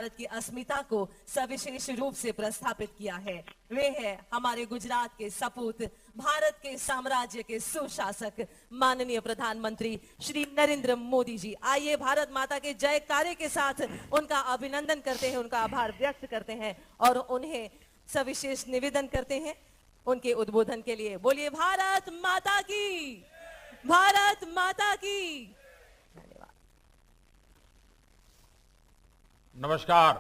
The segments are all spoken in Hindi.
भारत की अस्मिता को सविशेष रूप से प्रस्थापित किया है। वे हैं हमारे गुजरात के सपूत, भारत के साम्राज्य के सुशासक, माननीय प्रधानमंत्री श्री नरेंद्र मोदी जी। आइए भारत माता के जयकारे के साथ उनका अभिनंदन करते हैं, उनका आभार व्यक्त करते हैं और उन्हें सविशेष निवेदन करते हैं उनके उद्बोधन के लिए। बोलिए भारत माता की, भारत माता की। नमस्कार।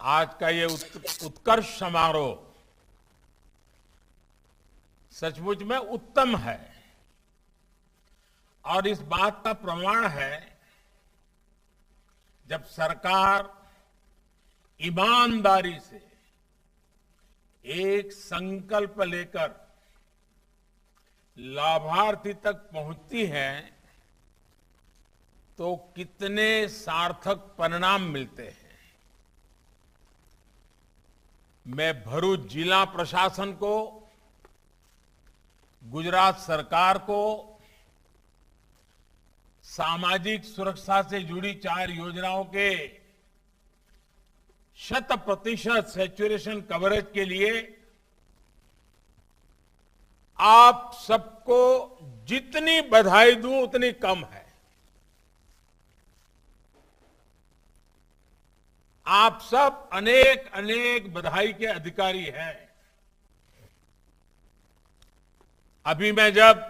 आज का ये उत्कर्ष समारोह सचमुच में उत्तम है और इस बात का प्रमाण है जब सरकार ईमानदारी से एक संकल्प लेकर लाभार्थी तक पहुंचती है तो कितने सार्थक परिणाम मिलते हैं। मैं भरूच जिला प्रशासन को, गुजरात सरकार को, सामाजिक सुरक्षा से जुड़ी 4 योजनाओं के 100% सैचुरेशन कवरेज के लिए आप सबको जितनी बधाई दूं उतनी कम है। आप सब अनेक अनेक बधाई के अधिकारी हैं। अभी मैं जब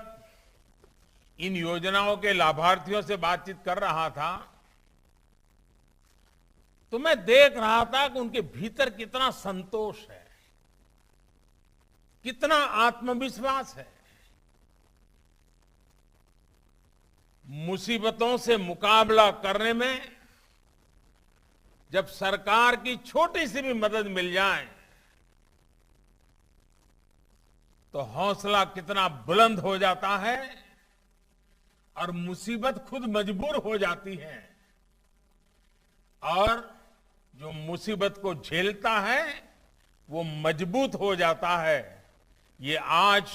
इन योजनाओं के लाभार्थियों से बातचीत कर रहा था तो मैं देख रहा था कि उनके भीतर कितना संतोष है, कितना आत्मविश्वास है। मुसीबतों से मुकाबला करने में जब सरकार की छोटी सी भी मदद मिल जाए तो हौसला कितना बुलंद हो जाता है और मुसीबत खुद मजबूर हो जाती है और जो मुसीबत को झेलता है वो मजबूत हो जाता है। ये आज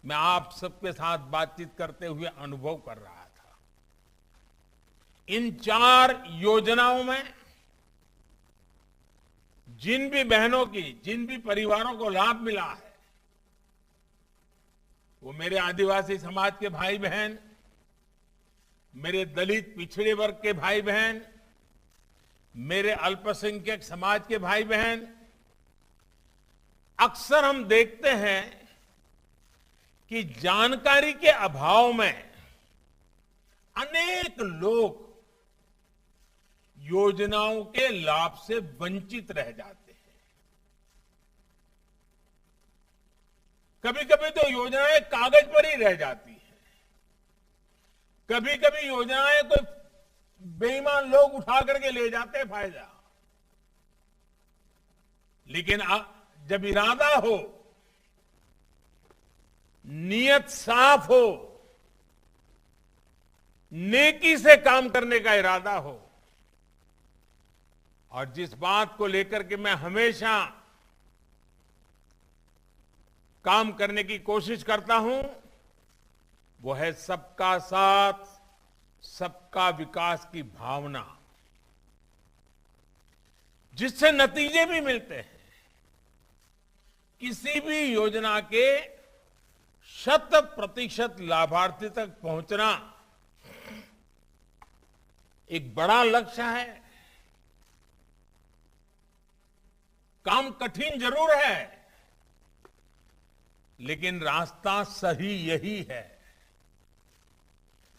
मैं आप सबके साथ बातचीत करते हुए अनुभव कर रहा था। इन 4 योजनाओं में जिन भी बहनों की, जिन भी परिवारों को लाभ मिला है वो मेरे आदिवासी समाज के भाई बहन, मेरे दलित पिछड़े वर्ग के भाई बहन, मेरे अल्पसंख्यक समाज के भाई बहन। अक्सर हम देखते हैं कि जानकारी के अभाव में अनेक लोग योजनाओं के लाभ से वंचित रह जाते हैं। कभी कभी तो योजनाएं कागज पर ही रह जाती हैं। कभी कभी योजनाएं कोई बेईमान लोग उठा करके ले जाते हैं फायदा। लेकिन जब इरादा हो, नियत साफ हो, नेकी से काम करने का इरादा हो और जिस बात को लेकर के मैं हमेशा काम करने की कोशिश करता हूं वो है सबका साथ, सबका विकास की भावना, जिससे नतीजे भी मिलते हैं। किसी भी योजना के 100% लाभार्थी तक पहुंचना एक बड़ा लक्ष्य है। काम कठिन जरूर है लेकिन रास्ता सही यही है।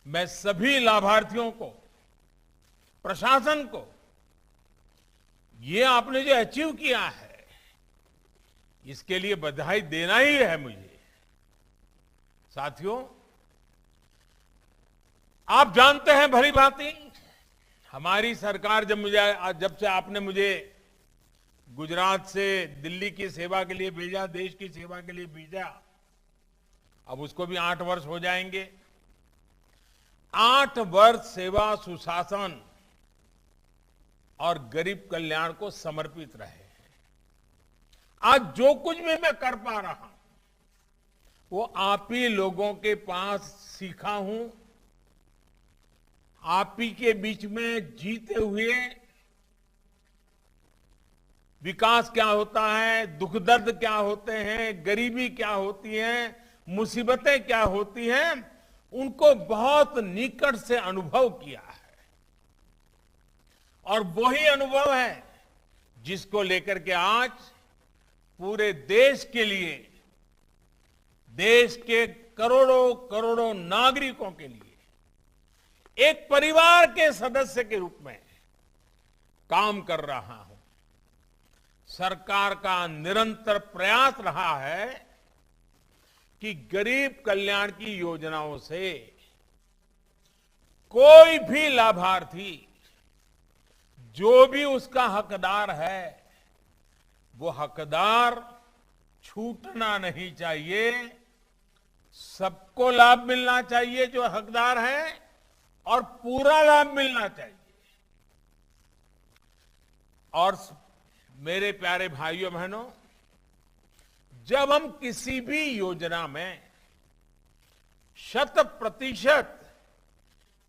मैं सभी लाभार्थियों को, प्रशासन को, ये आपने जो अचीव किया है इसके लिए बधाई देना ही है मुझे। साथियों, आप जानते हैं भली भांति हमारी सरकार जब से आपने मुझे गुजरात से दिल्ली की सेवा के लिए भेजा, देश की सेवा के लिए भेजा, अब उसको भी 8 वर्ष हो जाएंगे। 8 वर्ष सेवा, सुशासन और गरीब कल्याण को समर्पित रहे हैं। आज जो कुछ भी मैं कर पा रहा हूं वो आप ही लोगों के पास सीखा हूं, आप ही के बीच में जीते हुए विकास क्या होता है, दुख दर्द क्या होते हैं, गरीबी क्या होती है, मुसीबतें क्या होती हैं, उनको बहुत निकट से अनुभव किया है। और वही अनुभव है जिसको लेकर के आज पूरे देश के लिए, देश के करोड़ों करोड़ों नागरिकों के लिए एक परिवार के सदस्य के रूप में काम कर रहा हूं। सरकार का निरंतर प्रयास रहा है कि गरीब कल्याण की योजनाओं से कोई भी लाभार्थी, जो भी उसका हकदार है, वो हकदार छूटना नहीं चाहिए। सबको लाभ मिलना चाहिए जो हकदार है, और पूरा लाभ मिलना चाहिए। और मेरे प्यारे भाइयों बहनों, जब हम किसी भी योजना में 100%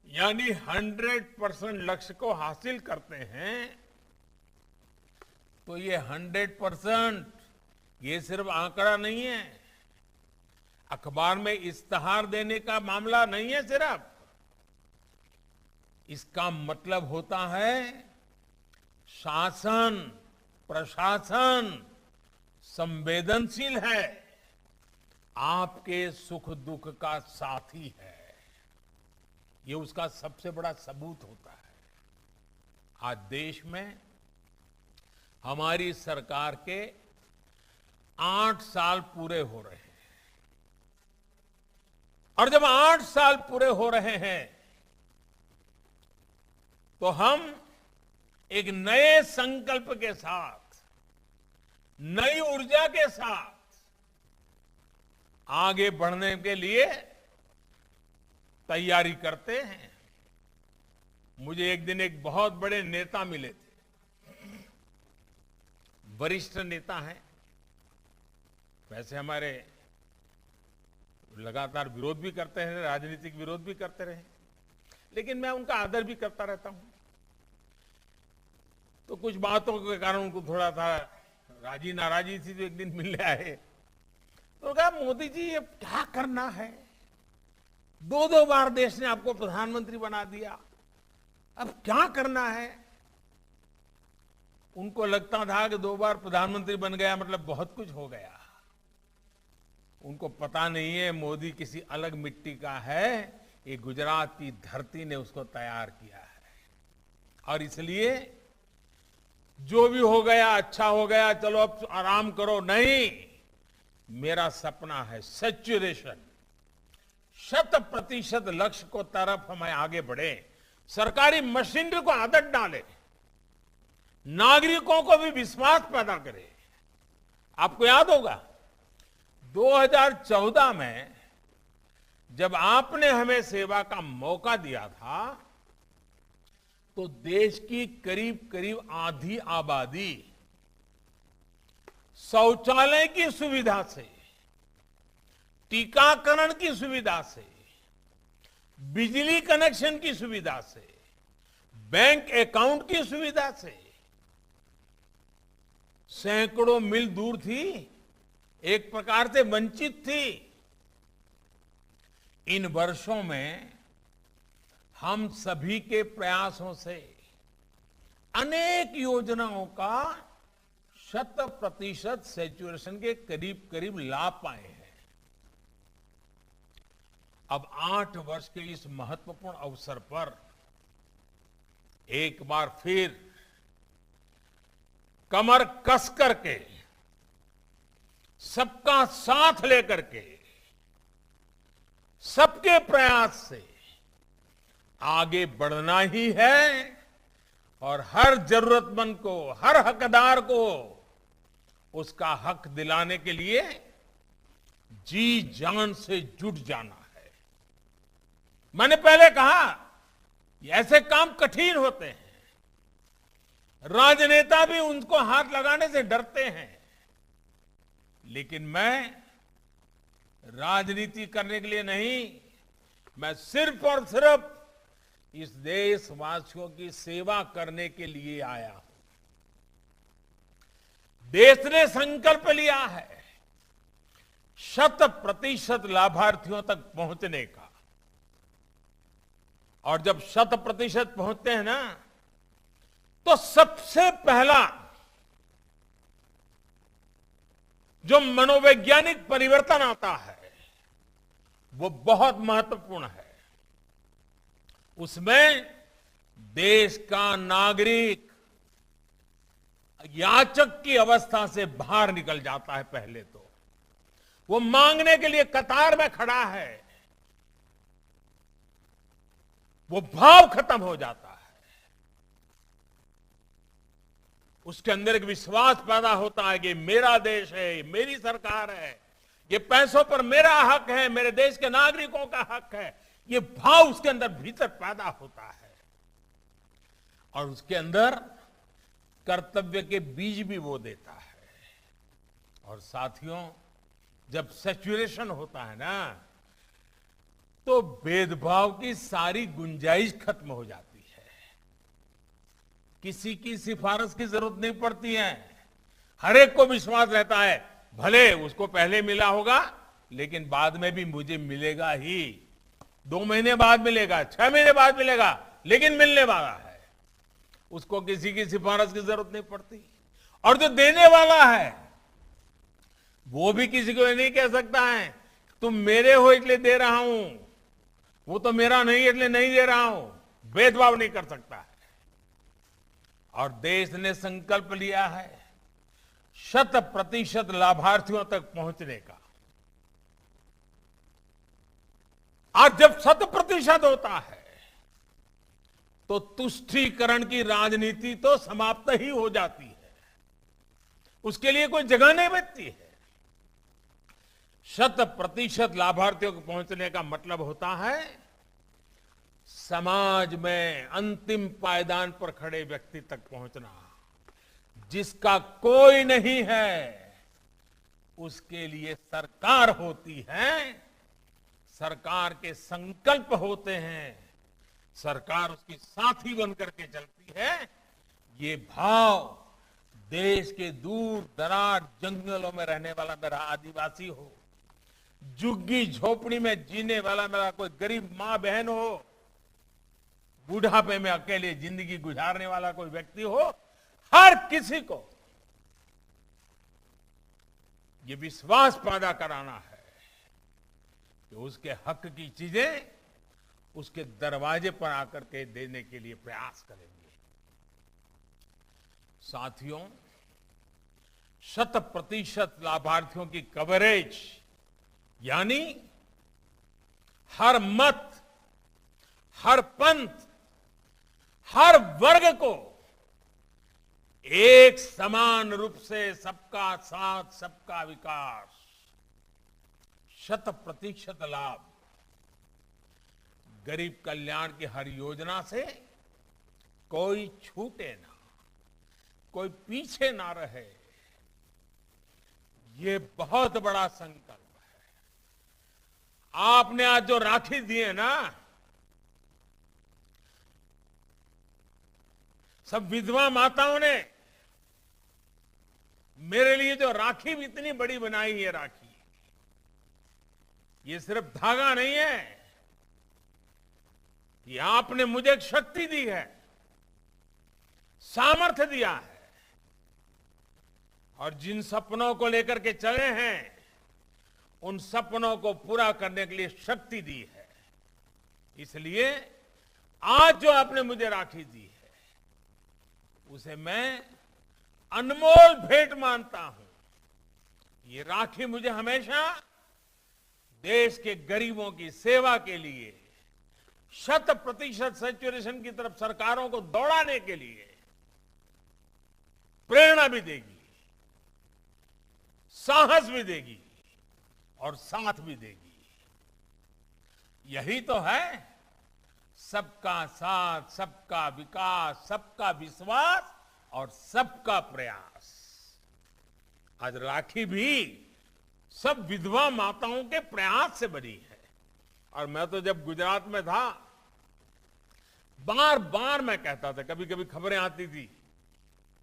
यानी 100% लक्ष्य को हासिल करते हैं, तो ये 100% ये सिर्फ आंकड़ा नहीं है, अखबार में इश्तहार देने का मामला नहीं है सिर्फ। इसका मतलब होता है शासन, प्रशासन संवेदनशील है, आपके सुख दुख का साथी है। ये उसका सबसे बड़ा सबूत होता है। आज देश में हमारी सरकार के 8 साल पूरे हो रहे हैं, और जब 8 साल पूरे हो रहे हैं तो हम एक नए संकल्प के साथ, नई ऊर्जा के साथ आगे बढ़ने के लिए तैयारी करते हैं। मुझे एक दिन एक बहुत बड़े नेता मिले थे, वरिष्ठ नेता हैं, वैसे हमारे लगातार विरोध भी करते हैं, राजनीतिक विरोध भी करते रहे, लेकिन मैं उनका आदर भी करता रहता हूं। तो कुछ बातों के कारण उनको थोड़ा सा राजी नाराजी थी, तो एक दिन मिलने आए तो कहा, मोदी जी ये क्या करना है, 2 बार देश ने आपको प्रधानमंत्री बना दिया, अब क्या करना है। उनको लगता था कि 2 बार प्रधानमंत्री बन गया मतलब बहुत कुछ हो गया। उनको पता नहीं है मोदी किसी अलग मिट्टी का है, ये गुजरात की धरती ने उसको तैयार किया है। और इसलिए जो भी हो गया अच्छा हो गया, चलो अब आराम करो, नहीं, मेरा सपना है सैचुरेशन, 100% लक्ष्य को तरफ हमें आगे बढ़े, सरकारी मशीनरी को आदत डाले, नागरिकों को भी विश्वास पैदा करे। आपको याद होगा 2014 में जब आपने हमें सेवा का मौका दिया था, तो देश की करीब करीब आधी आबादी शौचालय की सुविधा से, टीकाकरण की सुविधा से, बिजली कनेक्शन की सुविधा से, बैंक अकाउंट की सुविधा से सैकड़ों मील दूर थी, एक प्रकार से वंचित थी। इन वर्षों में हम सभी के प्रयासों से अनेक योजनाओं का 100% सैचुरेशन के करीब करीब लाभ पाए हैं। अब 8 वर्ष के इस महत्वपूर्ण अवसर पर एक बार फिर कमर कस करके, सबका साथ लेकर के, सबके प्रयास से आगे बढ़ना ही है, और हर जरूरतमंद को, हर हकदार को उसका हक दिलाने के लिए जी जान से जुट जाना है। मैंने पहले कहा, ऐसे काम कठिन होते हैं, राजनेता भी उनको हाथ लगाने से डरते हैं, लेकिन मैं राजनीति करने के लिए नहीं, मैं सिर्फ और सिर्फ इस देशवासियों की सेवा करने के लिए आया हूं। देश ने संकल्प लिया है 100% लाभार्थियों तक पहुंचने का। और जब 100% पहुंचते हैं ना, तो सबसे पहला जो मनोवैज्ञानिक परिवर्तन आता है वो बहुत महत्वपूर्ण है। उसमें देश का नागरिक याचक की अवस्था से बाहर निकल जाता है। पहले तो वो मांगने के लिए कतार में खड़ा है, वो भाव खत्म हो जाता है। उसके अंदर एक विश्वास पैदा होता है कि मेरा देश है, मेरी सरकार है, ये पैसों पर मेरा हक है, मेरे देश के नागरिकों का हक है। ये भाव उसके अंदर भीतर पैदा होता है और उसके अंदर कर्तव्य के बीज भी वो देता है। और साथियों, जब सैचुरेशन होता है ना, तो भेदभाव की सारी गुंजाइश खत्म हो जाती है। किसी की सिफारिश की जरूरत नहीं पड़ती है। हर एक को विश्वास रहता है भले उसको पहले मिला होगा लेकिन बाद में भी मुझे मिलेगा ही। 2 महीने बाद मिलेगा, 6 महीने बाद मिलेगा, लेकिन मिलने वाला है। उसको किसी की सिफारिश की जरूरत नहीं पड़ती। और जो देने वाला है वो भी किसी को नहीं कह सकता है तुम मेरे हो इसलिए दे रहा हूं, वो तो मेरा नहीं इसलिए नहीं दे रहा हूं। भेदभाव नहीं कर सकता है। और देश ने संकल्प लिया है 100% लाभार्थियों तक पहुंचने का। आज जब 100% होता है तो तुष्टीकरण की राजनीति तो समाप्त ही हो जाती है, उसके लिए कोई जगह नहीं बचती है। 100% लाभार्थियों को पहुंचने का मतलब होता है समाज में अंतिम पायदान पर खड़े व्यक्ति तक पहुंचना। जिसका कोई नहीं है उसके लिए सरकार होती है, सरकार के संकल्प होते हैं, सरकार उसकी साथी बनकर के चलती है। ये भाव देश के दूर दराज जंगलों में रहने वाला मेरा आदिवासी हो, झुग्गी झोपड़ी में जीने वाला मेरा कोई गरीब मां बहन हो, बुढ़ापे में अकेले जिंदगी गुजारने वाला कोई व्यक्ति हो, हर किसी को ये विश्वास पैदा कराना है कि उसके हक की चीजें उसके दरवाजे पर आकर के देने के लिए प्रयास करेंगे। साथियों, 100% लाभार्थियों की कवरेज यानी हर मत, हर पंथ, हर वर्ग को एक समान रूप से सबका साथ, सबका विकास, 100% लाभ, गरीब कल्याण की हर योजना से कोई छूटे ना, कोई पीछे ना रहे, ये बहुत बड़ा संकल्प है। आपने आज जो राखी दिए ना, सब विधवा माताओं ने मेरे लिए जो राखी भी इतनी बड़ी बनाई है, राखी ये सिर्फ धागा नहीं है, ये आपने मुझे एक शक्ति दी है, सामर्थ्य दिया है। और जिन सपनों को लेकर के चले हैं उन सपनों को पूरा करने के लिए शक्ति दी है। इसलिए आज जो आपने मुझे राखी दी है उसे मैं अनमोल भेंट मानता हूं। ये राखी मुझे हमेशा देश के गरीबों की सेवा के लिए 100% सैचुरेशन की तरफ सरकारों को दौड़ाने के लिए प्रेरणा भी देगी, साहस भी देगी और साथ भी देगी। यही तो है सबका साथ, सबका विकास, सबका विश्वास और सबका प्रयास। आज राखी भी सब विधवा माताओं के प्रयास से बनी है। और मैं तो जब गुजरात में था बार बार मैं कहता था, कभी कभी खबरें आती थी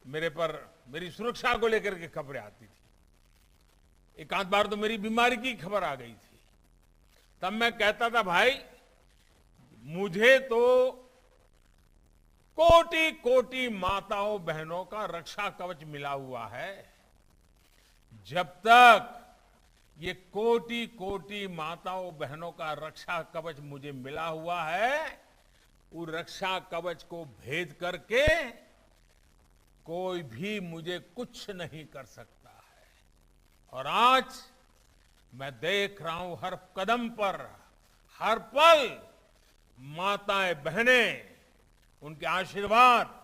मेरे पर, मेरी सुरक्षा को लेकर के खबरें आती थी। एक आध बार तो मेरी बीमारी की खबर आ गई थी। तब मैं कहता था, भाई मुझे तो कोटि कोटि माताओं बहनों का रक्षा कवच मिला हुआ है। जब तक ये कोटि कोटि माताओं बहनों का रक्षा कवच मुझे मिला हुआ है, उस रक्षा कवच को भेद करके कोई भी मुझे कुछ नहीं कर सकता है। और आज मैं देख रहा हूं हर कदम पर, हर पल माताएं बहनें, उनके आशीर्वाद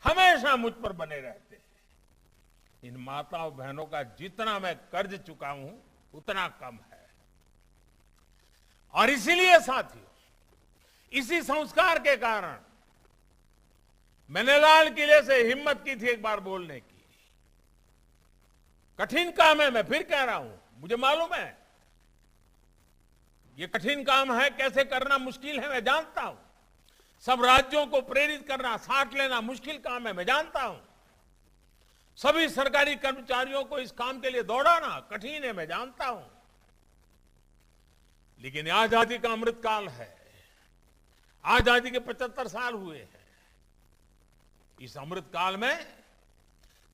हमेशा मुझ पर बने रहते हैं। इन माताओं बहनों का जितना मैं कर्ज चुका हूं उतना कम है। और इसीलिए साथियों, इसी संस्कार के कारण मैंने लाल किले से हिम्मत की थी एक बार बोलने की। कठिन काम है, मैं फिर कह रहा हूं, मुझे मालूम है ये कठिन काम है, कैसे करना मुश्किल है, मैं जानता हूं। सब राज्यों को प्रेरित करना, साथ लेना मुश्किल काम है, मैं जानता हूं। सभी सरकारी कर्मचारियों को इस काम के लिए दौड़ाना कठिन है, मैं जानता हूं। लेकिन आजादी का अमृतकाल है, आजादी के 75 साल हुए हैं। इस अमृतकाल में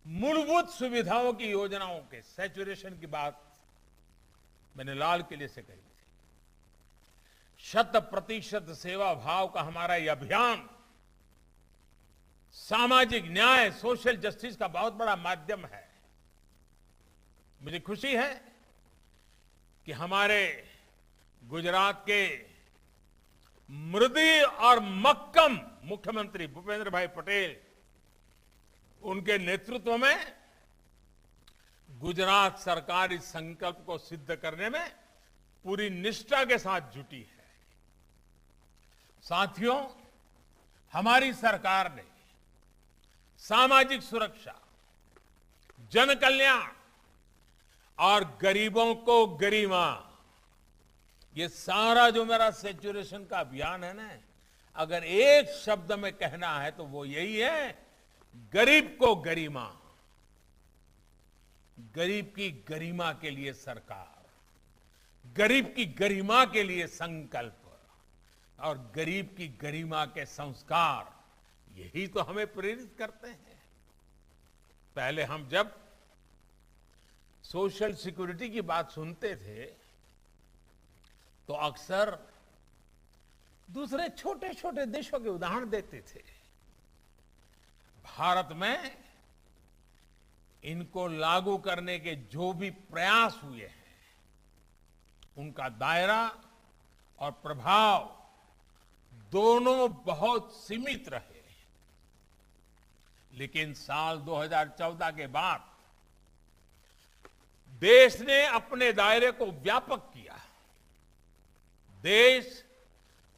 मूलभूत सुविधाओं की योजनाओं के सैचुरेशन की बात मैंने लाल किले से कही थी। 100% सेवा भाव का हमारा यह अभियान सामाजिक न्याय, सोशल जस्टिस का बहुत बड़ा माध्यम है। मुझे खुशी है कि हमारे गुजरात के मृदु और मक्कम मुख्यमंत्री भूपेंद्र भाई पटेल, उनके नेतृत्व में गुजरात सरकार इस संकल्प को सिद्ध करने में पूरी निष्ठा के साथ जुटी है। साथियों, हमारी सरकार ने सामाजिक सुरक्षा, जन कल्याण और गरीबों को गरिमा, ये सारा जो मेरा सैचुरेशन का अभियान है ना, अगर एक शब्द में कहना है तो वो यही है, गरीब को गरिमा। गरीब की गरिमा के लिए सरकार, गरीब की गरिमा के लिए संकल्प और गरीब की गरिमा के संस्कार, यही तो हमें प्रेरित करते हैं। पहले हम जब सोशल सिक्योरिटी की बात सुनते थे तो अक्सर दूसरे छोटे छोटे देशों के उदाहरण देते थे। भारत में इनको लागू करने के जो भी प्रयास हुए हैं, उनका दायरा और प्रभाव दोनों बहुत सीमित रहे। लेकिन साल 2014 के बाद देश ने अपने दायरे को व्यापक किया। देश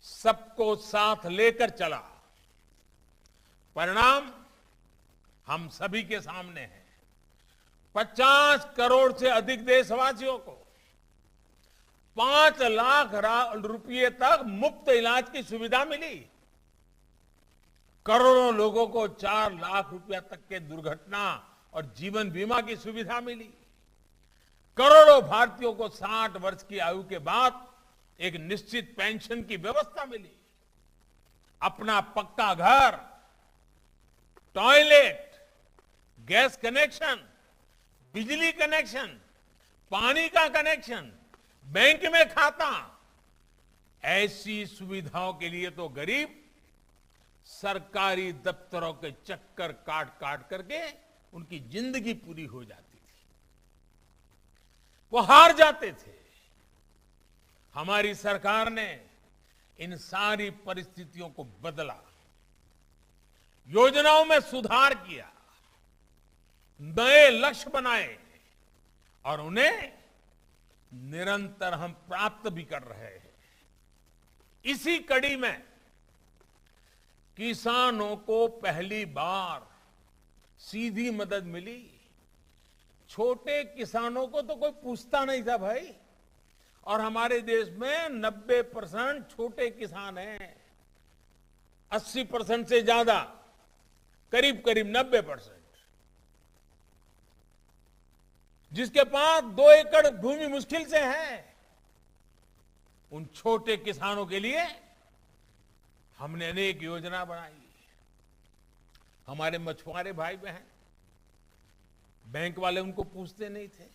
सबको साथ लेकर चला। परिणाम हम सभी के सामने है। 50 करोड़ से अधिक देशवासियों को 5 लाख रुपए तक मुफ्त इलाज की सुविधा मिली। करोड़ों लोगों को 4 लाख रुपया तक के दुर्घटना और जीवन बीमा की सुविधा मिली। करोड़ों भारतीयों को 60 वर्ष की आयु के बाद एक निश्चित पेंशन की व्यवस्था मिली। अपना पक्का घर, टॉयलेट, गैस कनेक्शन, बिजली कनेक्शन, पानी का कनेक्शन, बैंक में खाता, ऐसी सुविधाओं के लिए तो गरीब सरकारी दफ्तरों के चक्कर काट काट करके उनकी जिंदगी पूरी हो जाती थी, वो हार जाते थे। हमारी सरकार ने इन सारी परिस्थितियों को बदला, योजनाओं में सुधार किया, नए लक्ष्य बनाए और उन्हें निरंतर हम प्राप्त भी कर रहे हैं। इसी कड़ी में किसानों को पहली बार सीधी मदद मिली। छोटे किसानों को तो कोई पूछता नहीं था भाई, और हमारे देश में 90% छोटे किसान हैं। 80% से ज्यादा, करीब करीब 90%, जिसके पास 2 एकड़ भूमि मुश्किल से है, उन छोटे किसानों के लिए हमने अनेक योजना बनाई। हमारे मछुआरे भाई बहन, बैंक वाले उनको पूछते नहीं थे,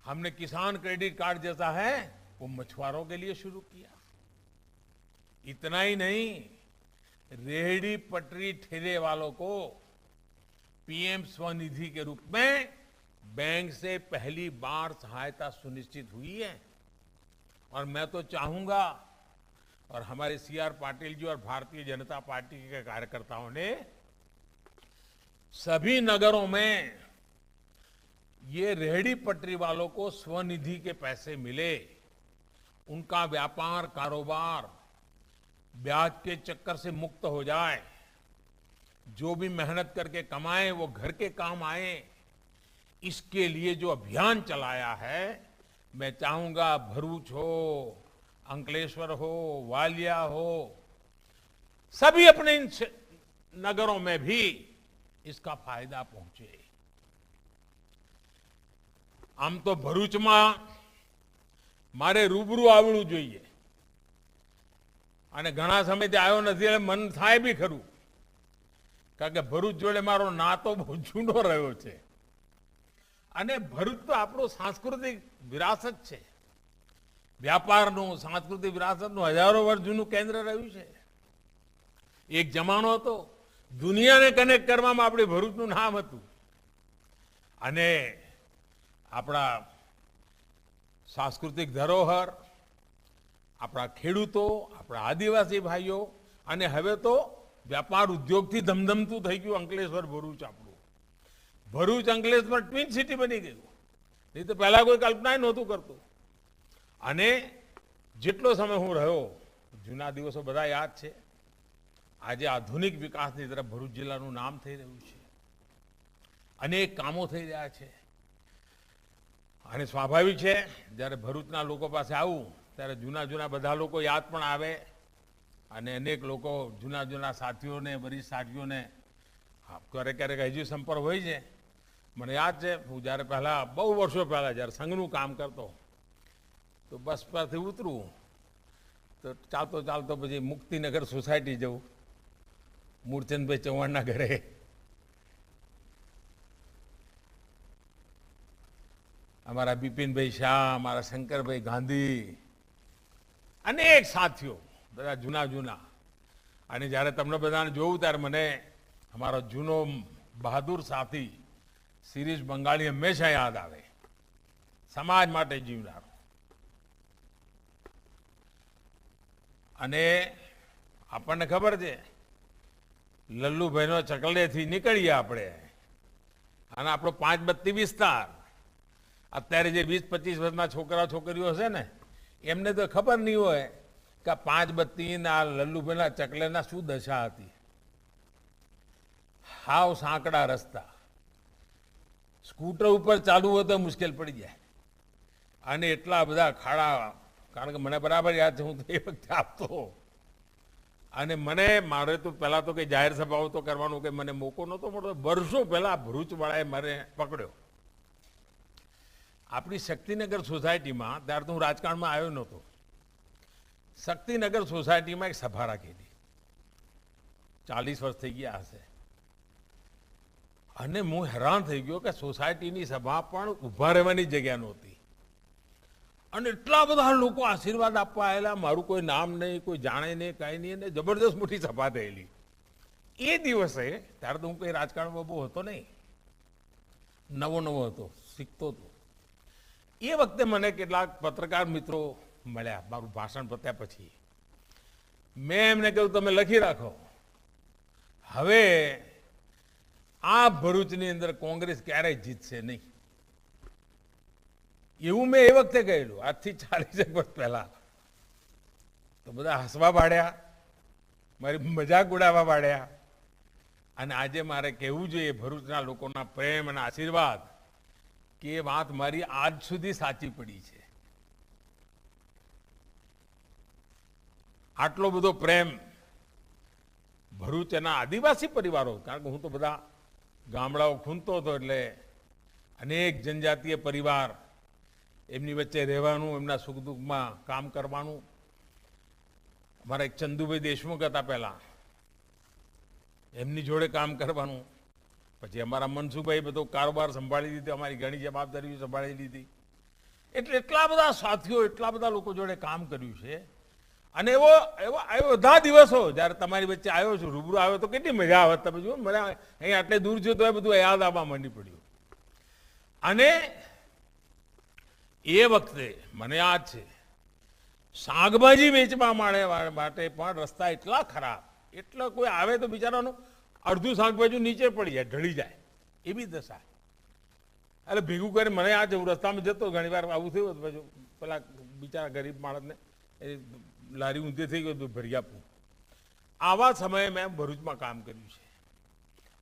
हमने किसान क्रेडिट कार्ड जैसा है वो मछुआरों के लिए शुरू किया। इतना ही नहीं, रेहड़ी पटरी ठेले वालों को पीएम स्वनिधि के रूप में बैंक से पहली बार सहायता सुनिश्चित हुई है। और मैं तो चाहूंगा, और हमारे सीआर पाटिल जी और भारतीय जनता पार्टी के कार्यकर्ताओं ने सभी नगरों में ये रेहड़ी पटरी वालों को स्वनिधि के पैसे मिले, उनका व्यापार कारोबार ब्याज के चक्कर से मुक्त हो जाए, जो भी मेहनत करके कमाए वो घर के काम आए। इसके लिए जो अभियान चलाया है, मैं चाहूंगा भरूच हो, अंकलेश्वर हो, वालिया हो, सभी अपने इन नगरों में भी इसका फायदा पहुंचे। આમ તો ભરૂચમાં મારે રૂબરૂ આવવું જોઈએ અને ઘણા સમયથી આવ્યો નથી એટલે મન થાય બી ખરું, કારણ કે ભરૂચ જોડે મારો નાતો બહુ જૂનો રહ્યો છે અને ભરૂચ તો આપણો સાંસ્કૃતિક વિરાસત છે, વ્યાપારનું સાંસ્કૃતિક વિરાસતનું હજારો વર્ષ જૂનું કેન્દ્ર રહ્યું છે। એક જમાનો હતો દુનિયાને કનેક્ટ કરવામાં આપણે ભરૂચનું નામ હતું અને આપણા સાંસ્કૃતિક ધરોહર, આપણા ખેડૂતો, આપણા આદિવાસી ભાઈઓ અને હવે તો વ્યાપાર ઉદ્યોગથી ધમધમતું થઈ ગયું અંકલેશ્વર ભરૂચ આપણું। ભરૂચ અંકલેશ્વર ટ્વિન સિટી બની ગયું, નહીં તો પહેલા કોઈ કલ્પના નહોતું કરતું। અને જેટલો સમય હું રહ્યો, જૂના દિવસો બધા યાદ છે। આજે આધુનિક વિકાસની તરફ ભરૂચ જિલ્લાનું નામ થઈ રહ્યું છે, અનેક કામો થઈ રહ્યા છે અને સ્વાભાવિક છે જ્યારે ભરૂચના લોકો પાસે આવું ત્યારે જૂના જૂના બધા લોકો યાદ પણ આવે અને અનેક લોકો જૂના જૂના સાથીઓને, વરિષ્ઠ સાથીઓને ક્યારેક ક્યારેક હજી સંપર્ક હોય છે। મને યાદ છે હું જ્યારે પહેલાં બહુ વર્ષો પહેલાં જ્યારે સંઘનું કામ કરતો તો બસ પરથી ઉતરું તો ચાલતો ચાલતો પછી મુક્તિનગર સોસાયટી જવું, મૂળચંદભાઈ ચૌહાણના ઘરે, અમારા બિપિનભાઈ શાહ, અમારા શંકરભાઈ ગાંધી, અનેક સાથીઓ બધા જૂના જૂના। અને જ્યારે તમને બધાને જોઉં ત્યારે મને અમારો જૂનો બહાદુર સાથી શિરીષ બંગાળી હંમેશા યાદ આવે, સમાજ માટે જીવનારો। અને આપણને ખબર છે લલ્લુભાઈનો ચકલેથી નીકળીએ આપણે અને આપણો 532 વિસ્તાર, અત્યારે જે 20-25 વર્ષના છોકરા છોકરીઓ હશે ને એમને તો ખબર નહીં હોય કે 532 ના લલ્લુભાઈના ચકલેના શું દશા હતી। હાવ સાંકડા રસ્તા, સ્કૂટર ઉપર ચાલવું હોય તો મુશ્કેલ પડી જાય અને એટલા બધા ખાડા, કારણ કે મને બરાબર યાદ છે, હું તો એ વખતે આપતો અને મને મારે તો પહેલાં તો કંઈ જાહેર સભાઓ તો કરવાનો કે મને મોકો નહોતો મળતો। વર્ષો પહેલાં ભરૂચવાળાએ મારે પકડ્યો આપણી શક્તિનગર સોસાયટીમાં, ત્યારે તો હું રાજકારણમાં આવ્યો નહોતો, શક્તિનગર સોસાયટીમાં એક સભા રાખેલી, 40 વર્ષ થઈ ગયા હશે અને હું હેરાન થઈ ગયો કે સોસાયટીની સભા પણ ઊભા રહેવાની જગ્યા નહોતી અને એટલા બધા લોકો આશીર્વાદ આપવા આવેલા, મારું કોઈ નામ નહીં, કોઈ જાણે નહીં, કાંઈ નહીં, અને જબરદસ્ત મોટી સભા થયેલી એ દિવસે। ત્યારે તો હું કંઈ રાજકારણમાં બહુ હતો નહીં, નવો નવો હતો, શીખતો હતો। એ વખતે મને કેટલાક પત્રકાર મિત્રો મળ્યા મારું ભાષણ પત્યા પછી। મેં એમને કહ્યું તમે લખી રાખો, હવે આ ભરૂચની અંદર કોંગ્રેસ ક્યારેય જીતશે નહીં, એવું મેં એ વખતે કહેલું, આજથી 40 વર્ષ પહેલા। તો બધા હસવા પાડ્યા, મારી મજાક ઉડાવવા પાડ્યા અને આજે મારે કહેવું જોઈએ ભરૂચના લોકોના પ્રેમ અને આશીર્વાદ કે એ વાત મારી આજ સુધી સાચી પડી છે। આટલો બધો પ્રેમ ભરૂચ એના આદિવાસી પરિવારો, કારણ કે હું તો બધા ગામડાઓ ખૂંદતો હતો, એટલે અનેક જનજાતીય પરિવાર, એમની વચ્ચે રહેવાનું, એમના સુખ દુઃખમાં કામ કરવાનું. અમારા એક ચંદુભાઈ દેશમુખ હતા પહેલા, એમની જોડે કામ કરવાનું. પછી અમારા મનસુભાઈ બધો કારોબાર સંભાળી લીધો, અમારી ઘણી જવાબદારીઓ સંભાળી લીધી. એટલે એટલા બધા સાથીઓ, એટલા બધા લોકો જોડે કામ કર્યું છે. અને એવો બધા દિવસો જ્યારે તમારી વચ્ચે આવ્યો છું, રૂબરૂ આવ્યો તો કેટલી મજા આવે. તમે જુઓ, મને અહીં આટલે દૂર છો તો એ બધું યાદ આવવા માંડી પડ્યું. અને એ વખતે મને યાદ છે, શાકભાજી વેચવા માટે પણ રસ્તા એટલા ખરાબ, એટલે કોઈ આવે તો બિચારાનું અડધું શાકભાજી નીચે પડી જાય, ઢળી જાય, એવી દશા. એટલે ભેગું કરી મને આ હું રસ્તામાં જતો, ઘણી વાર આવું થયું, પછી પેલા બિચારા ગરીબ માણસને એ લારી ઊંધી થઈ ગયું, ભરી આપવું. આવા સમયે મેં ભરૂચમાં કામ કર્યું છે.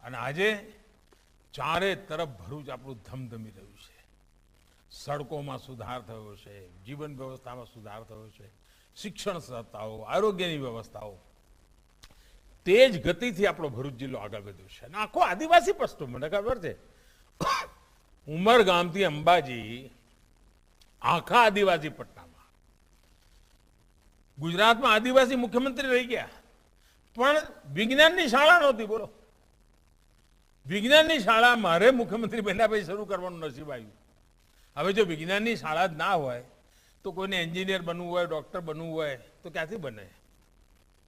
અને આજે ચારે તરફ ભરૂચ આપણું ધમધમી રહ્યું છે. સડકોમાં સુધાર થયો છે, જીવન વ્યવસ્થામાં સુધાર થયો છે, શિક્ષણ સંસ્થાઓ, આરોગ્યની વ્યવસ્થાઓ, તેજ ગતિથી આપણો ભરૂચ જિલ્લો આગળ વધ્યો છે. અને આખો આદિવાસી પટ્ટો, મને ખબર છે, ઉમરગામથી અંબાજી આખા આદિવાસી પટ્ટામાં. ગુજરાતમાં આદિવાસી મુખ્યમંત્રી રહી ગયા, પણ વિજ્ઞાનની શાળા નહોતી. બોલો, વિજ્ઞાનની શાળા મારે મુખ્યમંત્રી બન્યા પછી શરૂ કરવાનું નસીબ આવ્યું. હવે જો વિજ્ઞાનની શાળા જ ના હોય તો કોઈને એન્જિનિયર બનવું હોય, ડોક્ટર બનવું હોય તો ક્યાંથી બને?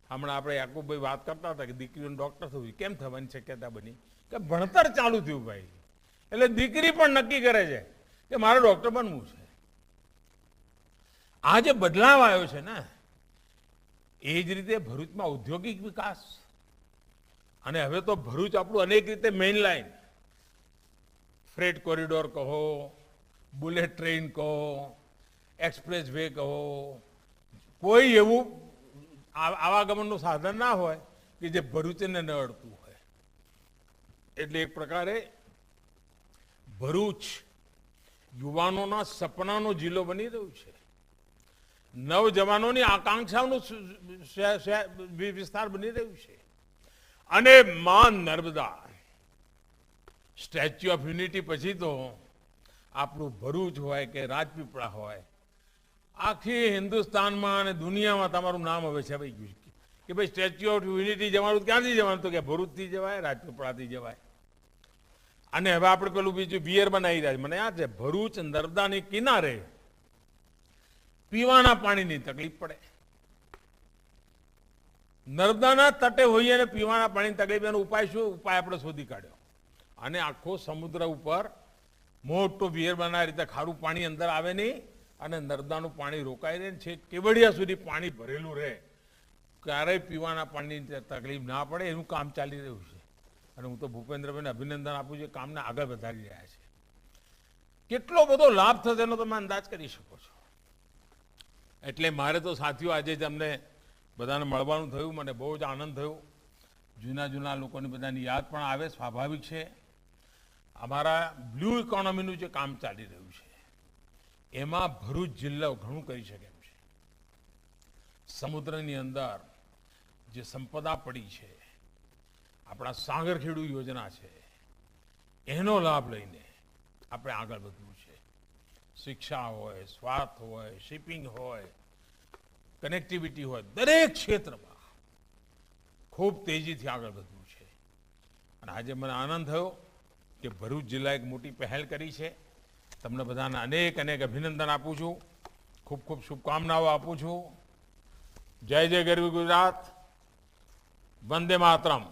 હમણાં આપણે યાકુબભાઈ વાત કરતા હતા કે દીકરીઓને ડોક્ટર થવું, કેમ થવાની શક્યતા બની? કે ભણતર ચાલુ થયું ભાઈ, એટલે દીકરી પણ નક્કી કરે છે કે મારે ડોક્ટર બનવું છે. આ જે બદલાવ આવ્યો છે ને, એ જ રીતે ભરૂચમાં ઔદ્યોગિક વિકાસ. અને હવે તો ભરૂચ આપણું અનેક રીતે મેઇન લાઇન, ફ્રેટ કોરિડોર કહો, બુલેટ ટ્રેન કહો, એક્સપ્રેસ વે કહો, કોઈ એવું આવાગમનનું સાધન ના હોય કે જે ભરૂચને ન અડતું હોય. એટલે એક પ્રકારે ભરૂચ યુવાનોના સપનાનો જિલ્લો બની રહ્યું છે. નવજવાનોની આકાંક્ષાઓનું વિસ્તાર બની રહ્યું છે. અને માં નર્મદા, સ્ટેચ્યુ ઓફ યુનિટી પછી તો આપણું ભરૂચ હોય કે રાજપીપળા હોય, આખી હિન્દુસ્તાનમાં અને દુનિયામાં તમારું નામ હવે છવાઈ ગયું છે કે ભાઈ સ્ટેચ્યુ ઓફ યુનિટી જવાનું ક્યાંથી જવાનું? તો કે ભરૂચથી જવાય, રાજપીપળાથી જવાય. અને હવે આપણે પેલું બીજું બિયર બનાવી રહ્યા છે. મને યાદ છે, ભરૂચ નર્મદાની કિનારે પીવાના પાણીની તકલીફ પડે. નર્મદાના તટે હોઈએ અને પીવાના પાણીની તકલીફ, એનો ઉપાય શું? ઉપાય આપણે શોધી કાઢ્યો. અને આખો સમુદ્ર ઉપર મોટો બિયર બનાવી રીતે ખારું પાણી અંદર આવે નહીં, અને નર્મદાનું પાણી રોકાઈ રહે છે, કેવડિયા સુધી પાણી ભરેલું રહે, ક્યારેય પીવાના પાણીની તકલીફ ના પડે, એનું કામ ચાલી રહ્યું છે. અને હું તો ભૂપેન્દ્રભાઈને અભિનંદન આપું છું, કામને આગળ વધારી રહ્યા છે. કેટલો બધો લાભ થશે એનો તમે અંદાજ કરી શકો છો. એટલે મારે તો સાથીઓ આજે જ અમને બધાને મળવાનું થયું, મને બહુ જ આનંદ થયો. જૂના લોકોની બધાની યાદ પણ આવે, સ્વાભાવિક છે. અમારા બ્લુ ઇકોનોમીનું જે કામ ચાલી રહ્યું છે, એમાં ભરૂચ જિલ્લો ઘણું કરી શકે એમ છે. સમુદ્રની અંદર જે સંપદા પડી છે, આપણા સાગરખેડુ યોજના છે, એનો લાભ લઈને આપણે આગળ વધવું છે. શિક્ષા હોય, સ્વાસ્થ્ય હોય, શિપિંગ હોય, કનેક્ટિવિટી હોય, દરેક ક્ષેત્રમાં ખૂબ તેજીથી આગળ વધવું છે. અને આજે મને આનંદ થયો કે ભરૂચ જિલ્લાએ એક મોટી પહેલ કરી છે. તમને બધાને અનેક અભિનંદન આપું છું, ખૂબ ખૂબ શુભકામનાઓ આપું છું. જય જય ગરવી ગુજરાત, વંદે માતરમ.